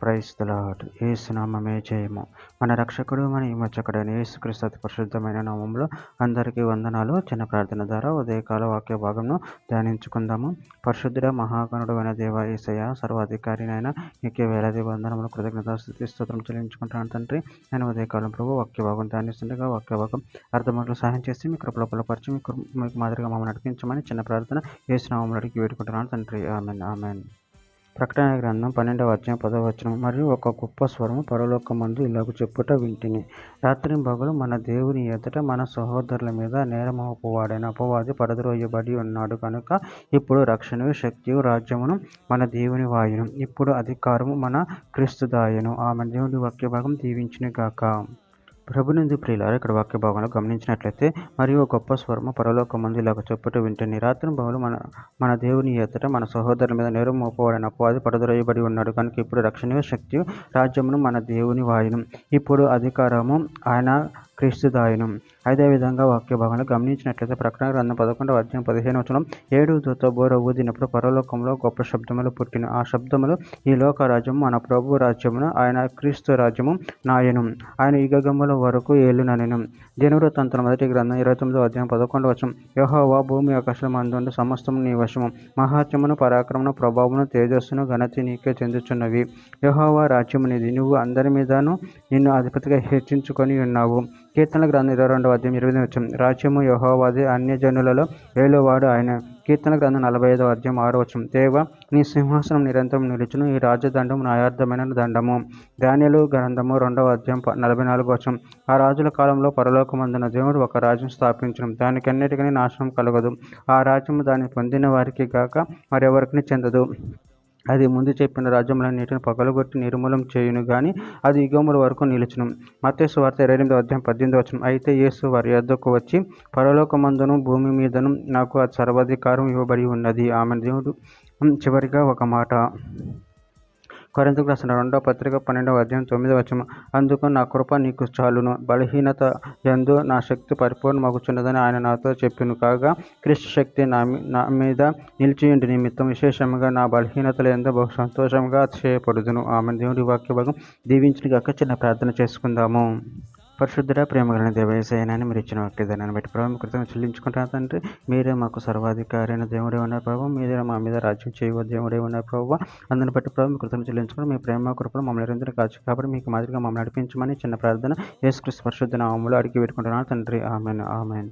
Praise the lord. యేసు నామమే జయము. మన రక్షకుడు మన విమోచకుడైన యేసుక్రీస్తు అతి పరిశుద్ధమైన నామంలో అందరికీ వందనాలు. చిన్న ప్రార్థన ద్వారా ఉదయకాల వాక్య భాగంను ధ్యానించుకుందాము. పరిశుద్ధుడ మహాగణుడు అయిన దేవ యేసయ్య, సర్వాధికారినైనా నీకే వేలాది వందనములు, కృతజ్ఞతాస్తుతి స్తోత్రం చెల్లించుకుంటాను తండ్రి. నేను ఉదయకాలం ప్రభు వాక్య భాగం ధ్యానిస్తుండగా వాక్య భాగం అర్థమట్లు సహాయం చేసి మీ కృపలో బలపరిచి మీకు మాదిరిగా మమ్మల్ని నడిపించమని చిన్న ప్రార్థన యేసు నామములో అడిగి వేడుకుంటున్నాను తండ్రి. Amen amen. ప్రకటన గ్రంథం 12వ అధ్యాయం 10వ వచనం. మరియు ఒక గొప్ప స్వరము పరలోకమందు ఇలాగ చెప్పుట వింటిని, రాత్రింబగలు మన దేవుని ఎదుట మన సహోదరుల మీద నేరమోపువాడైన అపవాది పడద్రోయబడి ఉన్నాడు కనుక ఇప్పుడు రక్షణయు శక్తియు రాజ్యమును మన దేవుని వాయును, ఇప్పుడు అధికారము మన క్రీస్తుదాయను. ఆమె దేవుని వాక్య భాగం దీవించిన గాక. ప్రభునందు ప్రియులారా, ఇక్కడ వాక్య భాగంలో గమనించినట్లయితే, మరియు గొప్ప స్వరము పరలోకమందు ఇలాగ చెప్పుట వింటిని, రాత్రింబగలు మన దేవుని ఎదుట మన సహోదరుల మీద నేరం మోపవాడైన అపవాది పడద్రోయబడి ఉన్నాడు కనుక ఇప్పుడు రక్షణయు శక్తియు రాజ్యమును మన దేవుని వాయును, ఇప్పుడు అధికారము ఆయన క్రీస్తుదాయను. అదేవిధంగా వాక్య భాగంలో గమనించినట్లయితే ప్రకటన గ్రంథం 11వ అధ్యాయం 15వ వచనం, 7 దూత బోర ఊదినప్పుడు పరలోకంలో గొప్ప శబ్దములు పుట్టిన, ఆ శబ్దములు ఈ లోక రాజ్యము మన ప్రభు రాజ్యమును ఆయన క్రీస్తు రాజ్యము నాయను, ఆయన యుగముల వరకు ఏలుననెను. దినవృత్తాంతం 1వ గ్రంథం 29వ అధ్యాయం 11వ వచనం, యెహోవా భూమి ఆకాశమందుండు సమస్తము నీ వశము, మహాత్మ్యమును పరాక్రమను ప్రభావమును తేజస్సును ఘనత నీకే చెందుచున్నవి. యెహోవా రాజ్యము నీది, నువ్వు అందరి మీదను నిన్ను అధిపతిగా హెచ్చించుకొని ఉన్నావు. కీర్తనల గ్రంథం 22వ అధ్యాయం 28వ వచనం, రాజ్యము యెహోవాది, అన్యజనులలో ఏలువాడు ఆయన. కీర్తనల గ్రంథం 45వ అధ్యాయం 6వ వచనం, దేవ నీ సింహాసనం నిరంతరం నిలుచును, ఈ రాజదండము న్యాయార్థమైన దండము. దానియేలు గ్రంథము 2వ అధ్యాయం 44వ వచనం, ఆ రాజుల కాలంలో పరలోకమందున దేవుడు ఒక రాజ్యం స్థాపించును, దానికన్నిటికీ నాశనం కలగదు, ఆ రాజ్యము దాన్ని పొందిన వారికి గాక మరెవరికి చెందదు. అది ముందు చెప్పిన రాజ్యములన్నిటిని పగలగొట్టి నిర్మూలం చేయును గాని అది యుగముల వరకు నిలుచును. మత్తయి సువార్త 28వ అధ్యాయం 18వ వచనం, అయితే యేసు వారి యొద్దకు వచ్చి, పరలోకమందును భూమి మీదను నాకు సర్వాధికారం ఇవ్వబడి ఉన్నది. ఆమె దేవుడు. చివరిగా ఒక మాట, కొరింథీయులకు రాసిన 2వ పత్రిక 12వ అధ్యాయం 9వ వచనం, అందుకు నా కృప నీకు చాలును, బలహీనత యందు నా శక్తి పరిపూర్ణమగుచున్నదని ఆయన నాతో చెప్పెను. కాగా క్రీస్తు శక్తి నా మీద నిలిచియుండి నిమిత్తం విశేషముగా నా బలహీనతల యందు బహు సంతోషంగా అతిశయపడుదును. ఆమె దేవుడి వాక్య భాగం దీవించిన గాక. చిన్న ప్రార్థన చేసుకుందాము. పరిశుద్ధుడ ప్రేమ కలిగిన దేవ యేసయ్యని మీరు ఇచ్చిన వాక్యదాన్ని బట్టి ప్రభావం కృతజ్ఞతలు చెల్లించుకుంటున్నాను తండ్రి. మీరే మాకు సర్వాధికారి అయిన దేవుడే ఉన్నారు ప్రభావ, మీరే మా మీద రాజ్యం చేయవ దేవుడే ఉన్నారు ప్రభావ. అందుని బట్టి ప్రభావం కృతజ్ఞతలు చెల్లించుకుని మీ ప్రేమ కృపను మమ్మల్ని నిరంతరం కాచి కాబట్టి మీకు మాదిరిగా మమ్మల్ని నడిపించమని చిన్న ప్రార్థన యేసుక్రీస్తు పరిశుద్ధ నామములో అడిగి పెట్టుకుంటున్నాను తండ్రి. Amen amen.